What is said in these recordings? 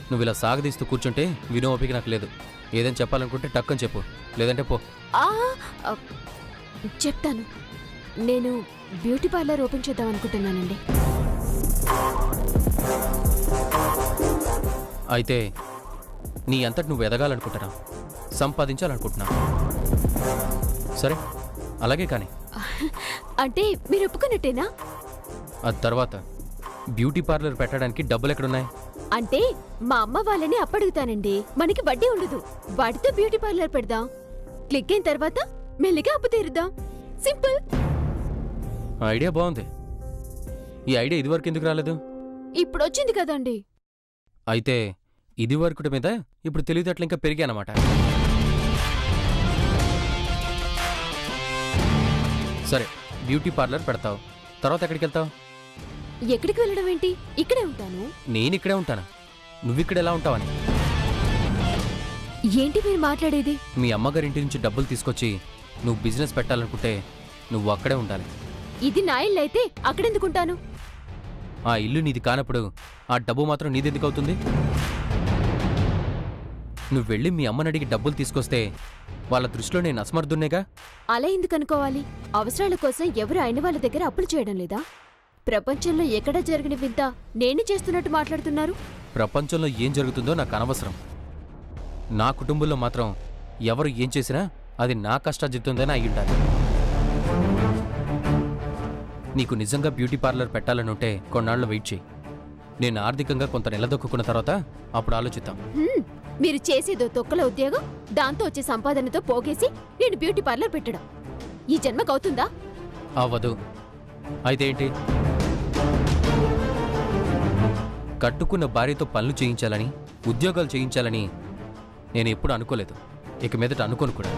నువ్వు ఇలా సాగదీస్తూ కూర్చుంటే వినో ఓపిక నాకు లేదు. ఏదైనా చెప్పాలనుకుంటే టక్కని చెప్పు, లేదంటే పో. చెప్తాను. నేను బ్యూటీ పార్లర్ ఓపెన్ చేద్దాం అనుకుంటున్నానండి. అయితే నీ అంతటి నువ్వు ఎదగాలనుకుంటున్నావు, సంపాదించాలనుకుంటున్నావు. సరే, అలాగే కానీ. అంటే మీరు ఒప్పుకున్నట్టేనా? ఆ తర్వాత బ్యూటీ పార్లర్ పెట్టడానికి డబ్బులు ఎక్కడున్నాయి? అంటే మా అమ్మ వాళ్ళని అప్పడుగుతానండి. మనకి వడ్డీ ఉండదు. వాటితో బ్యూటీ పార్లర్ పెడదాం. క్లిక్ అయిన తర్వాత మెల్లిగా అప్పు తీరుద్దాం. సింపుల్. ఐడియా బాగుంది. ఈ ఐడియా ఇదివరకు ఎందుకు రాలేదు? ఇప్పుడు వచ్చింది కదండి. అయితే ఇది వరకుటి మీద ఇప్పుడు తెలివితేటలు ఇంకా పెరిగాయన్నమాట. సరే, బ్యూటీ పార్లర్ పెడతావు, తర్వాత ఎక్కడికి వెళ్తావు? ఎక్కడికి వెళ్ళడం ఏంటి? ఇక్కడే ఉంటాను. నేను ఇక్కడే ఉంటాను, నువ్విక్కడ ఎలా ఉంటావని. ఏంటి మీరు మాట్లాడేది? మీ అమ్మగారింటి నుంచి డబ్బులు తీసుకొచ్చి నువ్వు బిజినెస్ పెట్టాలనుకుంటే నువ్వు అక్కడే ఉండాలి. ఇది నా ఇల్లు అయితే అక్కడెందుకుంటాను? ఆ ఇల్లు నీది కానప్పుడు ఆ డబ్బు మాత్రం నీదెందుకు అవుతుంది? నువ్వు వెళ్ళి మీ అమ్మని అడిగి డబ్బులు తీసుకొస్తే వాళ్ళ దృష్టిలో నేను అసమర్థున్నేగా. అలా ఎందుకు అనుకోవాలి? అవసరాల కోసం ఎవరు అయిన వాళ్ళ దగ్గర అప్పులు చేయడం లేదా? ప్రపంచంలో ఎక్కడా జరిగిన వింత నేనే చేస్తున్నట్టు మాట్లాడుతున్నారు. ప్రపంచంలో ఏం జరుగుతుందో నాకు అనవసరం. నా కుటుంబంలో మాత్రం ఎవరు ఏం చేసినా అది నా కష్టార్జితంగానే అయి ఉండాలి. నీకు నిజంగా బ్యూటీ పార్లర్ పెట్టాలనుంటే కొన్నాళ్ళు వెయిట్ చేయి. నేను ఆర్థికంగా కొంత నిలదొక్కున్న తర్వాత అప్పుడు ఆలోచిద్దాం. మీరు చేసేదో తొక్కల ఉద్యోగం, దాంతో వచ్చే సంపాదనతో పోగేసి నేను బ్యూటీ పార్లర్ పెట్టడం ఈ జన్మకవుతుందా? అవ్వదు. అయితే ఏంటి? కట్టుకున్న భార్యతో పనులు చేయించాలని, ఉద్యోగాలు చేయించాలని నేను ఎప్పుడు అనుకోలేదు. ఇక మీదట అనుకోను కూడా.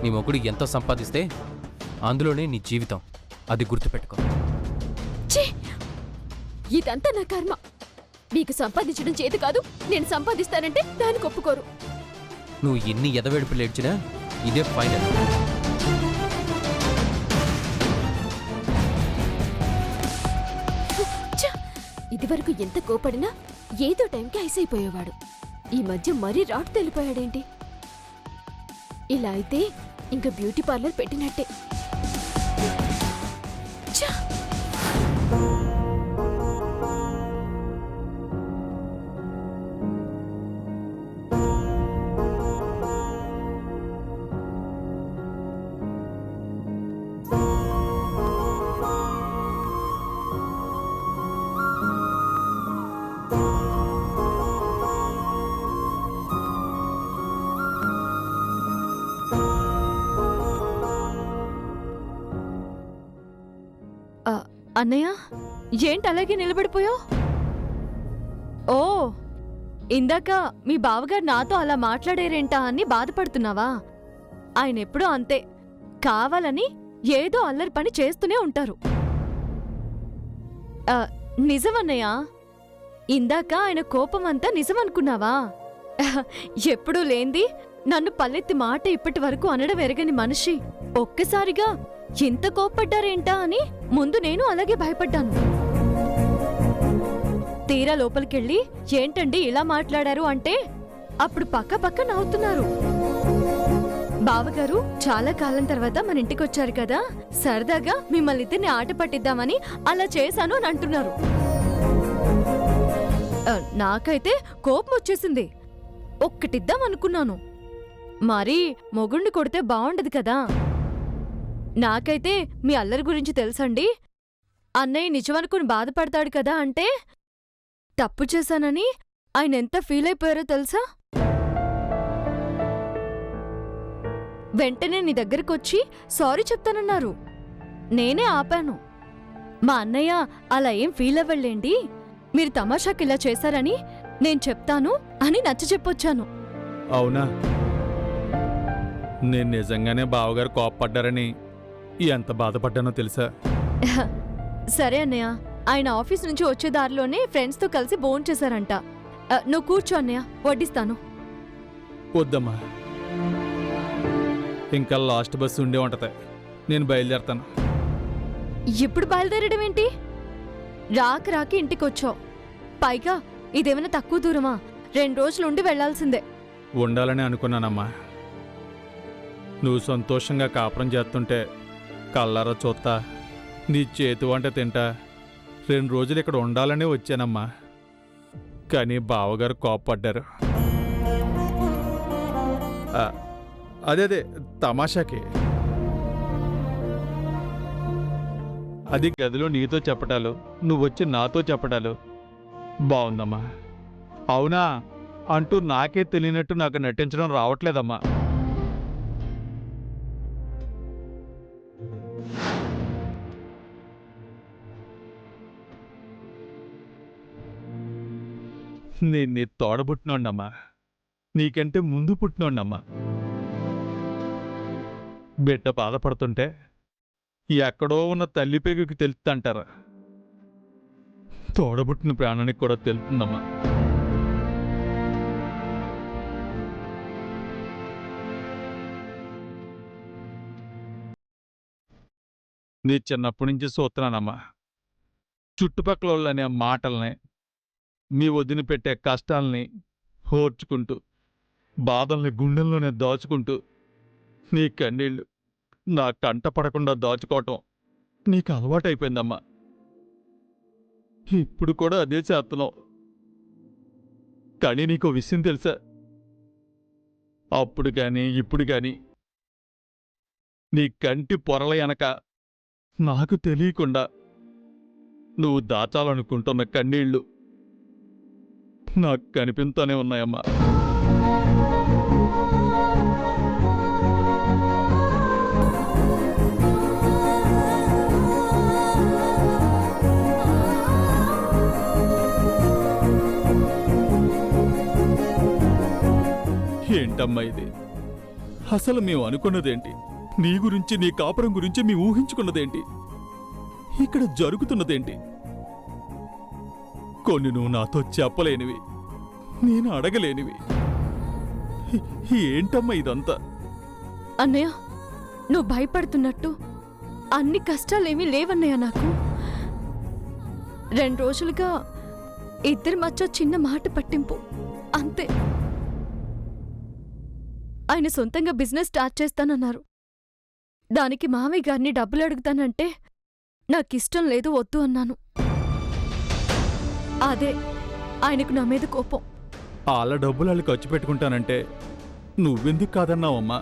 నీ మొగుడు ఎంతో సంపాదిస్తే అందులోనే నీ జీవితం, అది గుర్తుపెట్టుకో. ఇదంతా నా కర్మ. మీకు సంపాదించడం చేతి కాదు, నేను సంపాదిస్తానంటే దానికి ఒప్పుకోరు. నువ్వు ఎన్ని ఎదవేడుపులు ఏడ్చినా ఇదే ఫైనల్. ఇదివరకు ఎంత కోపడినా ఏదో టైంకి ఐస్ అయిపోయేవాడు. ఈ మధ్య మరీ రాటు తెలిపోయాడేంటి? ఇలా అయితే ఇంకా బ్యూటీ పార్లర్ పెట్టినట్టే. అన్నయ్య, ఏంటి అలాగే నిలబడిపోయావు? ఓ, ఇందాక మీ బావగారు నాతో అలా మాట్లాడారేంటా అని బాధపడుతున్నావా? ఆయన ఎప్పుడూ అంతే, కావాలని ఏదో అల్లరి పని చేస్తూనే ఉంటారు. నిజమన్నయ్య, ఇందాక ఆయన కోపమంతా నిజమనుకున్నావా? ఎప్పుడూ లేంది నన్ను పల్లెత్తి మాట ఇప్పటి వరకు అనడం ఎరగని మనిషి ఒక్కసారిగా ఇంత కోప్పడ్డారేంటా అని ముందు నేను అలాగే భయపడ్డాను. తీరా లోపలికెళ్ళి ఏంటండి ఇలా మాట్లాడారు అంటే అప్పుడు పక్క నవ్వుతున్నారు. బావగారు చాలా కాలం తర్వాత మన ఇంటికొచ్చారు కదా, సరదాగా మిమ్మల్ని ఇద్దరిని ఆట పట్టిద్దామని అలా చేశాను అని అంటున్నారు. నాకైతే కోపం వచ్చేసింది. ఒక్కటిద్దాం అనుకున్నాను, మరి మొగుణ్ణి కొడితే బాగుండదు కదా. నాకైతే మీ అల్లరి గురించి తెలుసండి. అన్నయ్య నిజమనుకుని బాధపడతాడు కదా అంటే తప్పు చేశానని ఆయన ఎంత ఫీల్ అయిపోయారో తెలుసా? వెంటనే నీ దగ్గరకొచ్చి సారీ చెప్తానన్నారు. నేనే ఆపాను. మా అన్నయ్య అలా ఏం ఫీల్ అవ్వలేండి, మీరు తమాషాకి ఇలా చేశారని నేను చెప్తాను అని నచ్చ చెప్పొచ్చాను. అవునా? నేను నిజంగానే బావగారు కోప్పడ్డారని ఎంత బాధపడ్డానో తెలుసా? సరే అన్నయ్య, ఆయన ఆఫీస్ నుంచి వచ్చే దారిలోనే ఫ్రెండ్స్తో కలిసి భోంచేశారంట. నువ్వు కూర్చో అన్నయ్య, వడ్డిస్తాను. వద్దమ్మా, ఇంకా లాస్ట్ బస్సు ఉండే ఉంటది, నేను బయలుదేరతాను. ఇప్పుడు బయలుదేరడం ఏంటి? రాక రాక ఇంటికొచ్చావు. పైగా ఇదేమైనా తక్కువ దూరమా? 2 రోజులు ఉండి వెళ్లాల్సిందే. ఉండాలని అనుకున్నానమ్మా. నువ్వు సంతోషంగా కాపురం చేస్తుంటే కళ్ళారా చూస్తా, నీ చేతి వంట తింటా 2 రోజులు ఇక్కడ ఉండాలనే వచ్చానమ్మా. కానీ బావగారు కోప్పడ్డారు. అదే తమాషాకి. అది గదిలో నీతో చెప్పటాలు, నువ్వొచ్చి నాతో చెప్పటాలు బాగుందమ్మా. అవునా అంటూ నాకే తెలియనట్టు నాకు నటించడం రావట్లేదమ్మా. నేను నీ తోడబుట్టినోండమ్మా, నీకంటే ముందు పుట్టినోండమ్మా. బిడ్డ బాధపడుతుంటే ఎక్కడో ఉన్న తల్లి పేగుకి తెలుస్తుంటారా, తోడబుట్టిన ప్రాణానికి కూడా తెలుస్తుందమ్మా. నీ చిన్నప్పటి నుంచి చూస్తున్నానమ్మా. చుట్టుపక్కల వాళ్ళనే మాటల్ని, మీ వదిన పెట్టే కష్టాలని ఓర్చుకుంటూ, బాధల్ని గుండెల్లోనే దాచుకుంటూ, నీ కన్నీళ్ళు నా కంట పడకుండా దాచుకోవటం నీకు అలవాటైపోయిందమ్మా. ఇప్పుడు కూడా అదే చేస్తున్నావు. కానీ నీకు విషయం తెలుసా? అప్పుడు కానీ ఇప్పుడు కానీ నీ కంటి పొరల వెనక నాకు తెలియకుండా నువ్వు దాచాలనుకుంటున్న కన్నీళ్ళు నాకు కనిపిస్తూనే ఉన్నాయమ్మా. ఏంటమ్మా ఇది? అసలు మేము అనుకున్నదేంటి? నీ గురించి, నీ కాపురం గురించి మేము ఊహించుకున్నదేంటి? ఇక్కడ జరుగుతున్నదేంటి? కొన్ని నువ్వు నాతో చెప్పలేనివి, నేను అడగలేనివి. ఏంటమ్మా ఇదంతా? అన్నయ్య, నువ్వు భయపడుతున్నట్టు అన్ని కష్టాలేమీ లేవన్నయ్య నాకు. 2 రోజులుగా ఇద్దరి మధ్య చిన్న మాట పట్టింపు అంతే. ఆయన సొంతంగా బిజినెస్ స్టార్ట్ చేస్తానన్నారు. దానికి మామయ్య గారిని డబ్బులు అడుగుతానంటే నాకిష్టం లేదు, వద్దు అన్నాను. అదే ఆయనకు నా మీద కోపం. వాళ్ళ డబ్బులు వాళ్ళు ఖర్చు పెట్టుకుంటానంటే నువ్వెందుకు కాదన్నావమ్మా?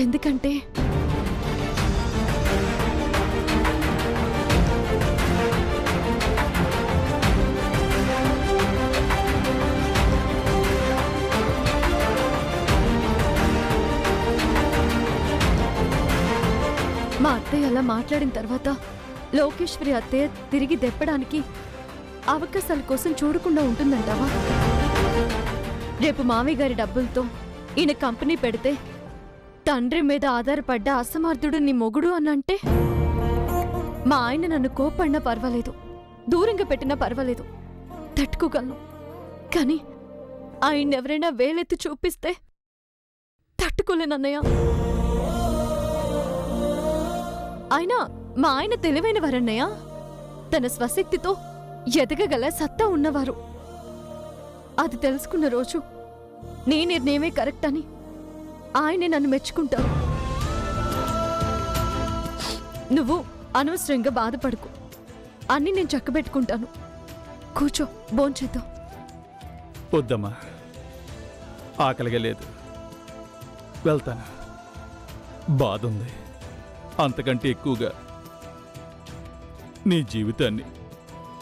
ఎందుకంటే మా అత్తయ్య అలా మాట్లాడిన తర్వాత లోకేశ్వరి అత్తయ్య తిరిగి దెప్పడానికి అవకాశాల కోసం చూడకుండా ఉంటుందంటావా? రేపు మామయ్య గారి డబ్బులతో ఈయన కంపెనీ పెడితే తండ్రి మీద ఆధారపడ్డ అసమర్థుడు నీ మొగుడు అనంటే మా ఆయన నన్ను కోపడినా పర్వాలేదు, దూరంగా పెట్టినా పర్వాలేదు, తట్టుకోగలను. కానీ ఆయన్నెవరైనా వేలెత్తి చూపిస్తే తట్టుకోలేనన్నయ్య. అయినా మా ఆయన తెలివైన వారన్నయ్య, తన స్వశక్తితో ఎదగగల సత్తా ఉన్నవారు. అది తెలుసుకున్న రోజు నీ నిర్ణయమే కరెక్ట్ అని ఆయనే నన్ను మెచ్చుకుంటారు. నువ్వు అనవసరంగా బాధపడకు, అన్నీ నేను చక్కబెట్టుకుంటాను. కూర్చో, భోంచేద్దాం. వద్దమ్మా, ఆకలిగా లేదు, వెళ్తాను. బాధ ఉంది, అంతకంటే ఎక్కువగా నీ జీవితాన్ని,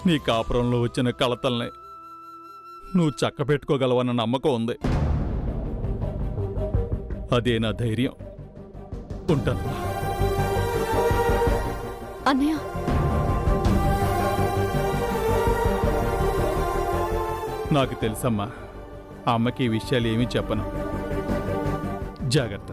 నీ కాపురంలో వచ్చిన కలతల్ని నువ్వు చక్కబెట్టుకోగలవన్న నమ్మకం ఉంది. అదే నా ధైర్యం. ఉంటాను. అన్నయ్య, నాకు తెలుసమ్మా, అమ్మకి ఈ విషయాలు ఏమీ చెప్పను. జాగ్రత్త.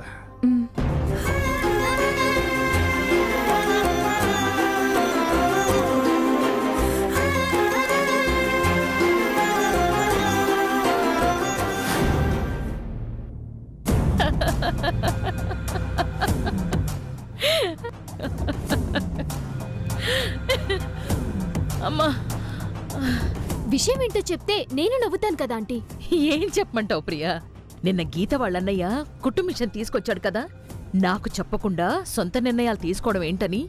అమ్మా, విషయం ఏంటో చెప్తే నేను నవ్వుతాను కదా ఆంటీ. ఏం చెప్పమంటావు ప్రియా? నిన్న గీత వాళ్ళన్నయ్య కుట్టు మిషన్ తీసుకొచ్చాడు కదా, నాకు చెప్పకుండా సొంత నిర్ణయాలు తీసుకోవడం ఏంటని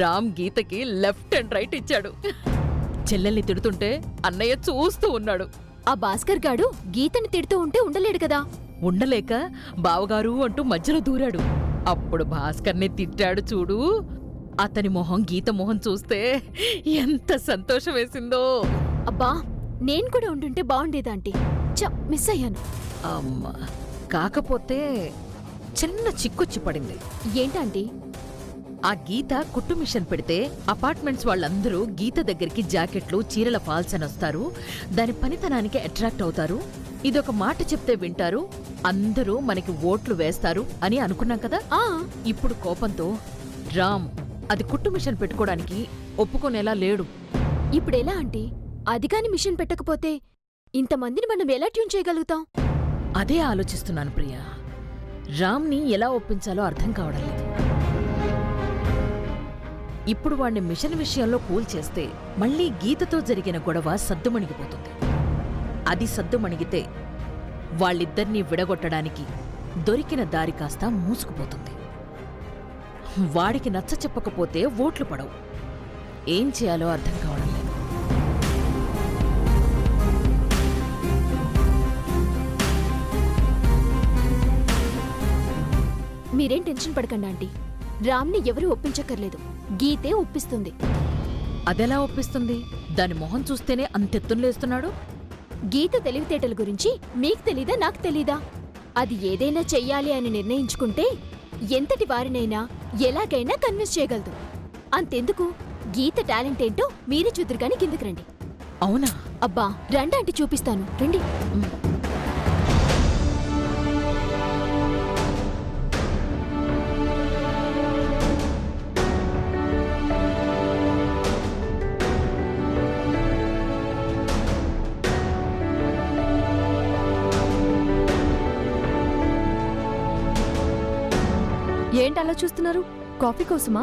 రామ్ గీతకి లెఫ్ట్ అండ్ రైట్ ఇచ్చాడు. చెల్లెల్ని తిడుతుంటే అన్నయ్య చూస్తూ ఉన్నాడు. ఆ భాస్కర్ గాడు గీతని తిడుతూ ఉంటే ఉండలేడు కదా. ఉండలేక బావగారు అంటూ మధ్యలో దూరాడు. అప్పుడు భాస్కర్ని తిట్టాడు చూడు. అతని మొహం గీత మొహం చూస్తే ఎంత సంతోషం వేసిందో. అబ్బా, నేను కూడా ఉండుంటే బాగుండేదా ఆంటీ. మిస్ అయ్యాను. అమ్మా, కాకపోతే చిన్న చిక్కొచ్చి పడింది. ఏంటంటీ? ఆ గీత కుట్టు మిషన్ పెడితే అపార్ట్మెంట్స్ వాళ్ళందరూ గీత దగ్గరికి జాకెట్లు, చీరల ఫాల్స్ అని వస్తారు. దాని పనితనానికి అట్రాక్ట్ అవుతారు. ఇదొక మాట చెప్తే వింటారు, అందరూ మనకి ఓట్లు వేస్తారు అని అనుకున్నాం కదా. ఇప్పుడు కోపంతో రామ్ అది కుట్టు మిషన్ పెట్టుకోవడానికి ఒప్పుకోనేలా లేడు. ఇప్పుడెలా ఆంటీ? అది కాని మిషన్ పెట్టకపోతే ఇంతమందిని మనం ఎలా ట్యూన్ చేయగలుగుతాం? అదే ఆలోచిస్తున్నాను ప్రియా. రామ్ని ఎలా ఒప్పించాలో అర్థం కావడం లేదు. ఇప్పుడు వాణ్ణి మిషన్ విషయంలో కూల్ చేస్తే మళ్లీ గీతతో జరిగిన గొడవ సద్దుమణిగిపోతుంది. అది సద్దుమణిగితే వాళ్ళిద్దరినీ విడగొట్టడానికి దొరికిన దారి కాస్త మూసుకుపోతుంది. వాడికి నచ్చ చెప్పకపోతే ఓట్లు పడవు. ఏం చేయాలో అర్థం కావడం లేదు. మీరేం టెన్షన్ పడకండి ఆంటీ. రామ్ని ఎవరూ ఒప్పించక్కర్లేదు, గీతే ఒప్పిస్తుంది. అదెలా ఒప్పిస్తుంది? దాని మొహం చూస్తేనే అంతెత్తులేస్తున్నాడు. గీత తెలివితేటల గురించి మీకు తెలీదా, నాకు తెలీదా? అది ఏదైనా చెయ్యాలి అని నిర్ణయించుకుంటే ఎంతటి వారినైనా ఎలాగైనా కన్విన్స్ చేయగలదు. అంతెందుకు, గీత టాలెంట్ ఏంటో మీరే చూద్దరు గాని కిందకి రండి. అవునా? అబ్బా రండి ఆంటీ, చూపిస్తాను రండి. ఏంటి అలా చూస్తున్నారు? కాఫీ కోసమా?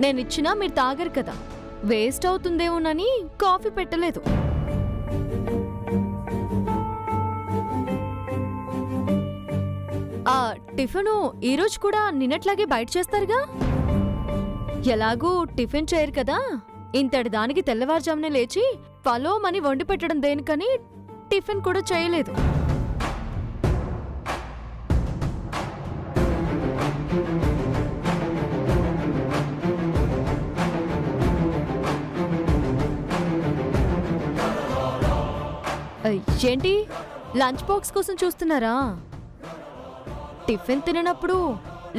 నేనిచ్చినా మీరు తాగరు కదా, వేస్ట్ అవుతుందేమోనని కాఫీ పెట్టలేదు. ఆ టిఫిను ఈరోజు కూడా నిన్నట్లాగే బయట చేస్తారుగా? ఎలాగూ టిఫిన్ చేయరు కదా, ఇంతటి దానికి తెల్లవారుజామునే లేచి పలోమని వండి పెట్టడం దేనికని టిఫిన్ కూడా చేయలేదు. ఏంటి, లంచ్ బాక్స్ కోసం చూస్తున్నారా? టిఫిన్ తిననప్పుడు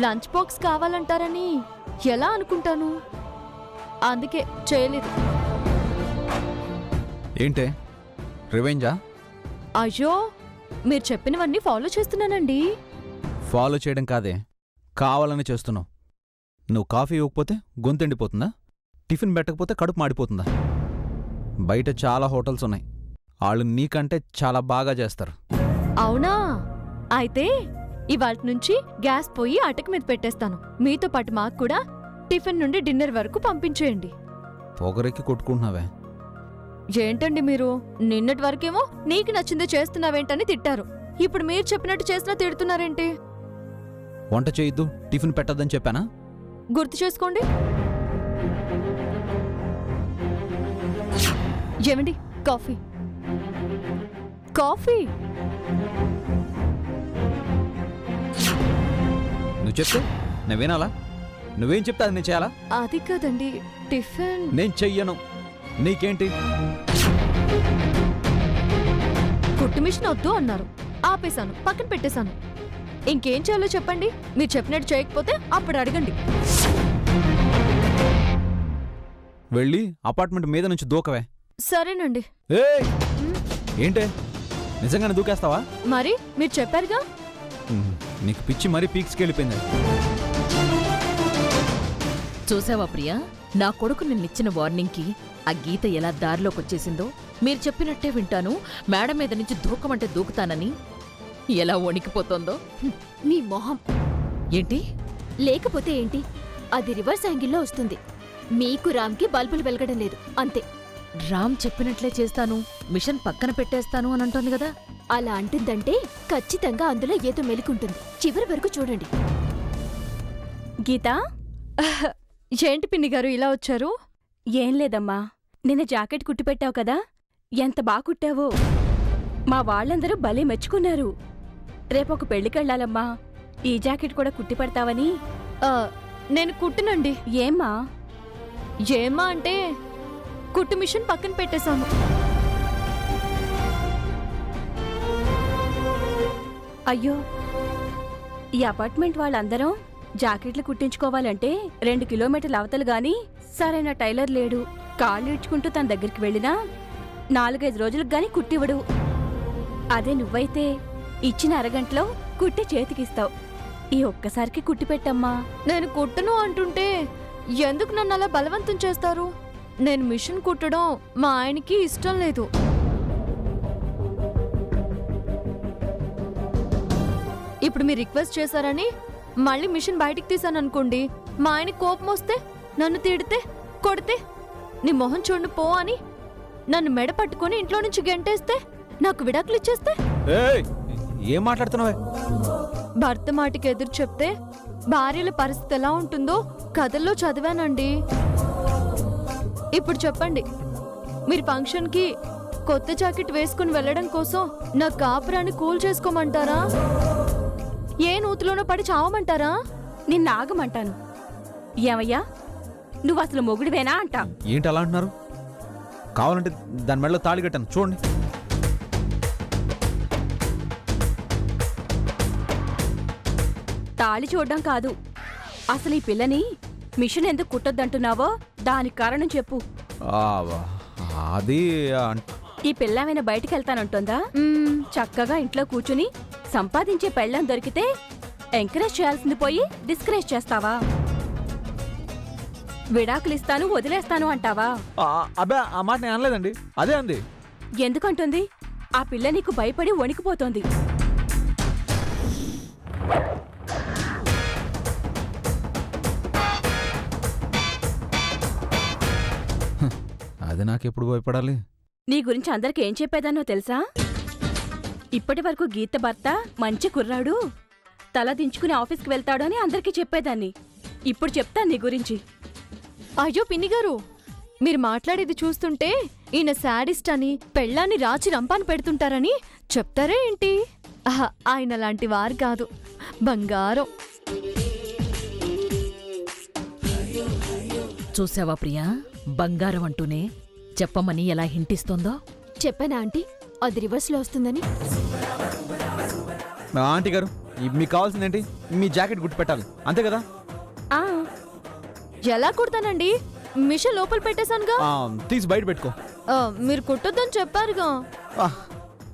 లంచ్ బాక్స్ కావాలంటారని ఎలా అనుకుంటాను? అందుకే చేయలేదు. ఏంటే రివెంజా? అయ్యో, మీరు చెప్పినవన్నీ ఫాలో చేస్తున్నానండి. ఫాలో చేయడం కాదే, కావాలని చేస్తున్నావు. నువ్వు కాఫీ ఇవ్వకపోతే గొంతెండిపోతుందా? టిఫిన్ పెట్టకపోతే కడుపు మాడిపోతుందా? బయట చాలా హోటల్స్ ఉన్నాయి, వాళ్ళు నీకంటే చాలా బాగా చేస్తారు. అవునా? అయితే ఇవాల్టి నుంచి గ్యాస్ పోయి అటక మీద పెట్టేస్తాను. మీతో పాటు మాకు కూడా టిఫిన్ నుండి డిన్నర్ వరకు పంపించేయండి. పొగరెక్కి కొట్టుకుంటున్నావే. ఏంటండి మీరు? నిన్నటి వరకేమో నీకు నచ్చింది చేస్తున్నావేంటని తిట్టారు, ఇప్పుడు మీరు చెప్పినట్టు చేసినా తిడుతున్నారేంటి? వంట చేయొద్దు, టిఫిన్ పెట్టద్దని చెప్పానా? గుర్తు చేసుకోండి. ఏమండి, కాఫీ కాఫీ. నువ్వు చెప్తే నేను వినాలా? నువ్వేం చెప్తా అది నేను చేయాలా? అది కాదండి, టిఫిన్ నేను చెయ్యను. నీకేంటి? కుట్టు మిషన్ వద్దు అన్నారు, ఆపేశాను, పక్కన పెట్టేశాను. ఇంకేం చేయాలో చెప్పండి. మీరు చెప్పినట్టు చేయకపోతే అప్పుడు అడగండి. వెళ్ళి అపార్ట్మెంట్ మీద నుంచి దూకవే. సరేనండి. ఏయ్! ఏంటే, నిజంగానే దూకేస్తావా? మరి మీరు చెప్పారుగా. నీకు పిచ్చి మరీ పీక్స్కెళ్ళిపోయింది. చూసావా ప్రియా, నా కొడుకు నిన్నిచ్చిన వార్నింగ్కి ఆ గీత ఎలా దారిలోకొచ్చేసిందో. మీరు చెప్పినట్టే వింటాను, మేడ మీద నుంచి దూకమంటే దూకుతానని ఎలా వణికిపోతోందో. మీ మొహం. ఏంటి? లేకపోతే ఏంటి, అది రివర్స్ యాంగిల్లో వస్తుంది. మీకు రామ్కి బల్బులు వెలగడం లేదు అంతే. రామ్ చెప్పినట్లే చేస్తాను, మిషన్ పక్కన పెట్టేస్తాను అని అంటోంది కదా. అలా అంటుందంటే ఖచ్చితంగా అందులో ఏదో మెలికుంటుంది. చివరి వరకు చూడండి. గీతా, ఏంటి పిన్ని గారు ఇలా వచ్చారు? ఏం లేదమ్మా. నిన్న జాకెట్ కుట్టిపెట్టావు కదా, ఎంత బా కుట్టావో. మా వాళ్ళందరూ భలే మెచ్చుకున్నారు. రేపొక పెళ్ళికెళ్ళాలమ్మా, ఈ జాకెట్ కూడా కుట్టిపెడతావని. ఆ, నేను కుట్టునండి. ఏమ్మా? ఏమా అంటే కుట్టు మిషన్ పక్కన పెట్టేశాను. అయ్యో, ఈ అపార్ట్మెంట్ వాళ్ళందరం జాకెట్లు కుట్టించుకోవాలంటే 2 కిలోమీటర్ల అవతలు గాని సరైన టైలర్ లేడు. కాళ్ళు ఇడ్చుకుంటూ తన దగ్గరికి వెళ్ళినా 4-5 రోజులకు గాని కుట్టివ్వడు. అదే నువ్వైతే ఇచ్చిన అరగంటలో కుట్టి చేతికిస్తావు. ఈ ఒక్కసారికి కుట్టిపెట్టమ్మా. నేను కుట్టను అంటుంటే ఎందుకు నన్ను అలా బలవంతం చేస్తారు? నేను మిషన్ కుట్టడం మా ఆయనకి ఇష్టం లేదు. ఇప్పుడు మీరు రిక్వెస్ట్ చేశారని మళ్ళీ మిషన్ బయటికి తీసాననుకోండి, మా ఆయన కోపం వస్తే, నన్ను తిడితే, కొడితే, నీ మొహం చూడు పో అని నన్ను మెడ పట్టుకొని ఇంట్లో నుంచి గెంటేస్తే, నాకు విడాకులు ఇచ్చేస్తే, ఏయ్, ఏం మాట్లాడుతున్నావే? భర్త మాటికి ఎదురు చెప్తే భార్యల పరిస్థితి ఎలా ఉంటుందో కథల్లో చదివానండి. ఇప్పుడు చెప్పండి, మీరు ఫంక్షన్కి కొత్త జాకెట్ వేసుకుని వెళ్ళడం కోసం నా కాపురాన్ని కూల్ చేసుకోమంటారా? ఏ నూతులోనో పడి చావమంటారా? నిన్నాగమంటాను. ఏమయ్యా, నువ్వసలు మొగుడివేనా అంటా. ఏంటి అలా అంటున్నారు? కావాలంటే దాని మెడలో తాళి కట్టాను చూడండి. తాళి చూడ్డం కాదు, అసలు ఈ పిల్లని మిషన్ ఎందుకు కుట్టొద్దంటున్నావో దానికి కారణం చెప్పు. ఆ, అది ఈ పిల్లమైనా బయటికెళ్తానంటుందా? చక్కగా ఇంట్లో కూర్చుని సంపాదించే పెళ్ళం దొరికితే ఎంకరేజ్ చేయాల్సింది పోయి డిస్కరేజ్ చేస్తావా? విడాకులిస్తాను వదిలేస్తాను అంటావా? అబ్బా, ఆ మాట నేను అనలేదండి, అదే అంది. ఎందుకంటుంది? ఆ పిల్ల నీకు భయపడి వణికిపోతోంది. అది నాకెప్పుడు భయపడాలి? నీ గురించి అందరికి ఏం చెప్పేదానో తెలుసా? ఇప్పటి వరకు గీత భర్త మంచి కుర్రాడు, తల దించుకుని ఆఫీస్కి వెళ్తాడు అని అందరికీ చెప్పేదాన్ని. ఇప్పుడు చెప్తాను నీ గురించి. అయ్యో పిన్ని గారు, మీరు మాట్లాడేది చూస్తుంటే ఈయన శాడిస్ట్ అని, పెళ్ళాన్ని రాచి రంపాన్ని పెడుతుంటారని చెప్తారే ఏంటి? ఆయన లాంటి వారు కాదు, బంగారం. చూసావా ప్రియా, బంగారం అంటూనే చెప్పమని ఎలా హింటిస్తోందో. చెప్పానా ఆంటీ, అది రివర్స్లో వస్తుందని? ఆంటీ గారు, మీకు కావాల్సిందేంటి? మీ జాకెట్ గుర్తు పెట్టాలి, అంతే కదా? ఆ ఎలా కుడతానండి? మిషన్ లోపల పెట్టేశానుగా. తీసి బయట పెట్టుకో. మీరు కుట్టొద్దని చెప్పారుగా.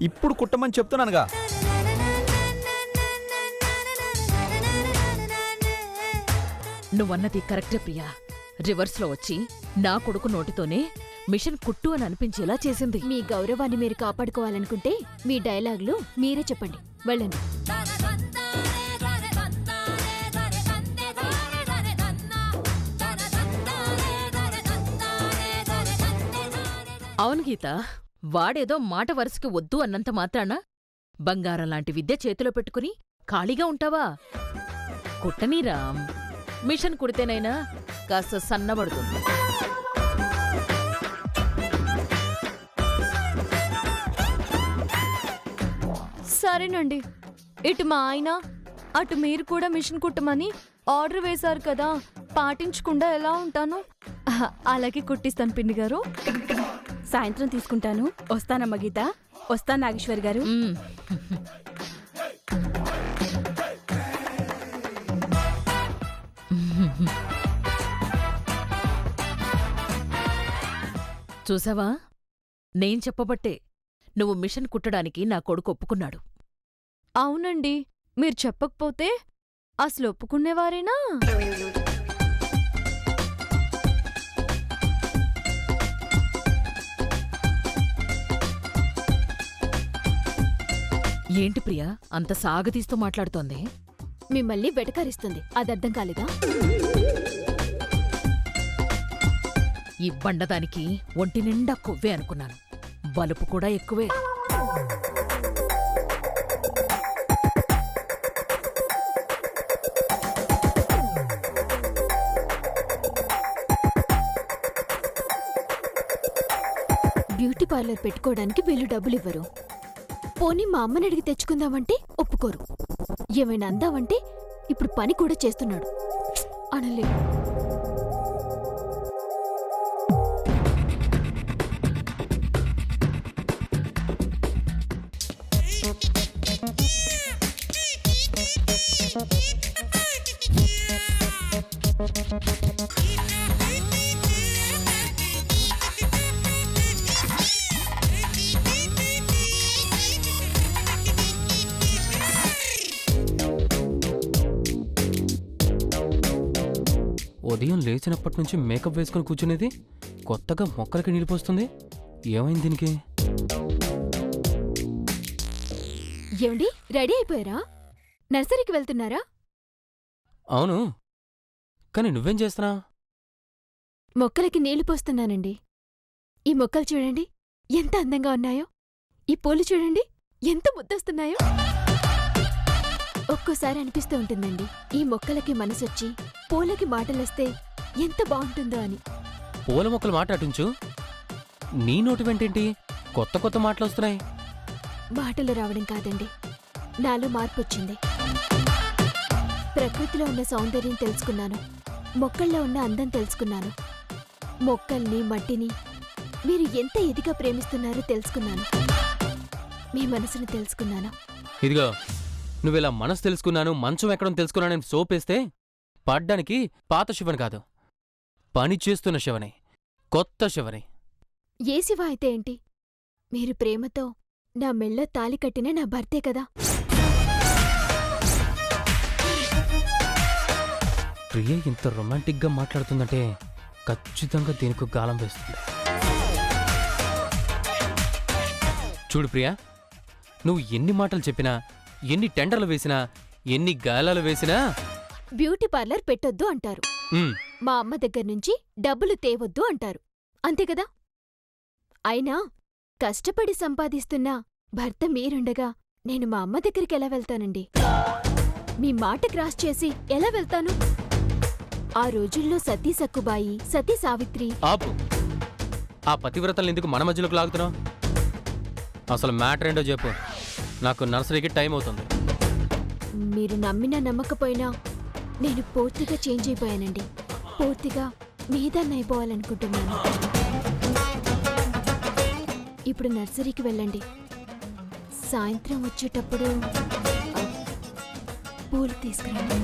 ఇప్పుడు కుట్టమని చెప్తున్నానుగా. నువ్వన్నది కరెక్టే ప్రియా. రివర్స్లో వచ్చి నా కొడుకు నోటితోనే మిషన్ కుట్టు అని అనిపించేలా చేసింది. మీ గౌరవాన్ని మీరు కాపాడుకోవాలనుకుంటే మీ డైలాగులు మీరే చెప్పండి. వెళ్ళండి. అవును గీత, వాడేదో మాట వరుసకి వద్దు అన్నంత మాత్రాన బంగారం లాంటి విద్య చేతిలో పెట్టుకుని ఖాళీగా ఉంటావా? కుట్టనీ రామ్, మిషన్ కుడితేనైనా కాస్త సన్నబడుతుంది. సరేనండి, ఇటు మా ఆయన అటు మీరు కూడా మిషన్ కుట్టమని ఆర్డర్ వేశారు కదా, పాటించకుండా ఎలా ఉంటాను? అలాగే కుట్టిస్తాను పిన్ని గారు. సాయంత్రం తీసుకుంటాను. వస్తానమ్మ గీత. వస్తాను నాగేశ్వర్ గారు. చూసావా, నేను చెప్పబట్టే నువ్వు మిషన్ కుట్టడానికి నా కొడుకు ఒప్పుకున్నాడు. అవునండి, మీరు చెప్పకపోతే అసలు ఒప్పుకునేవారేనా? ఏంటి ప్రియా అంత సాగతీస్తూ మాట్లాడుతోంది? మిమ్మల్ని వెటకారిస్తుంది, అది అర్థం కాలేదా? ఈ బండదానికి ఒంటి నిండా కొవ్వే అనుకున్నాను. బలుపు కూడా ఎక్కువే. బ్యూటీ పార్లర్ పెట్టుకోవడానికి వీళ్ళు డబ్బులు ఇవ్వరు. పోనీ మా అమ్మని అడిగి తెచ్చుకుందామంటే ఒప్పుకోరు. ఏమైనా అందామంటే ఇప్పుడు పని కూడా చేస్తున్నాడు. అనలే. ఉదయం లేచినప్పటి నుంచి మేకప్ వేసుకుని కూర్చునేది కొత్తగా మొక్కలకి నీళ్ళు పోస్తుంది. ఏమైంది దీనికి? ఏమండి, రెడీ అయిపోయారా? నర్సరీకి వెళ్తున్నారా? అవును, కానీ నువ్వేం చేస్తున్నా? మొక్కలకి నీళ్లు పోస్తున్నానండి. ఈ మొక్కలు చూడండి ఎంత అందంగా ఉన్నాయో. ఈ పూలు చూడండి ఎంత ముద్దొస్తున్నాయో. ఒక్కోసారి అనిపిస్తూ ఉంటుందండి, ఈ మొక్కలకి మనసొచ్చి పూలకి మాటలొస్తే ఎంత బాగుంటుందో అని. పూల మొక్కలు మాట్లాడించు. నీ నోటి వెంటేంటి కొత్త కొత్త మాటలు వస్తున్నాయి? మాటలు రావడం కాదండి, నాలో మార్పొచ్చింది. ప్రకృతిలో ఉన్న సౌందర్యం తెలుసుకున్నాను. మొక్కల్లో ఉన్న అందం తెలుసుకున్నాను. మొక్కల్ని, మట్టిని మీరు ఎంత ఇదిగా ప్రేమిస్తున్నారో తెలుసుకున్నాను. మీ మనసును తెలుసుకున్నాను. ఇదిగో, నువ్విలా మనసు తెలుసుకున్నాను, మంచం ఎక్కడం తెలుసుకున్నానని సోపేస్తే పడ్డానికి పాత శివని కాదు, పని చేస్తున్న శివని, కొత్త శివని. ఏ శివ అయితే ఏంటి? మీరు ప్రేమతో నా మెళ్ళో తాలి కట్టిన నా భర్తే కదా. ప్రియ ఇంత రొమాంటిక్గా మాట్లాడుతుందంటే ఖచ్చితంగా దీనికి గాలం వేస్తుంది. చూడు ప్రియా, నువ్వు ఎన్ని మాటలు చెప్పినా, ఎన్ని టెండర్లు వేసినా, ఎన్ని గాలాలు వేసినా బ్యూటీ పార్లర్ పెట్టొద్దు అంటారు. మా అమ్మ దగ్గర్నుంచి డబ్బులు తేవద్దు అంటారు. అంతే కదా? అయినా కష్టపడి సంపాదిస్తున్న భర్త మీరుండగా నేను మా అమ్మ దగ్గరికెలా వెళ్తానండి? మీ మాట క్రాస్ చేసి ఎలా వెళ్తాను? ఆ రోజుల్లో సతీ సక్కుబాయి, సతీ సావిత్రి. ఆపు. ఆ పతివ్రతల్ని ఎందుకు మన మధ్యలోకి లాగుతున్నావు? అసలు మ్యాటర్ ఏంటో చెప్పు. నాకు నర్సరీకి టైం అవుతుంది. మీరు నమ్మినా నమ్మకపోయినా నేను పూర్తిగా చేంజ్ అయిపోయానండి. పూర్తిగా మీదన్నైపోవాలనుకుంటున్నాను. ఇప్పుడు నర్సరీకి వెళ్ళండి. సాయంత్రం వచ్చేటప్పుడు పూలు తీసుకురండి.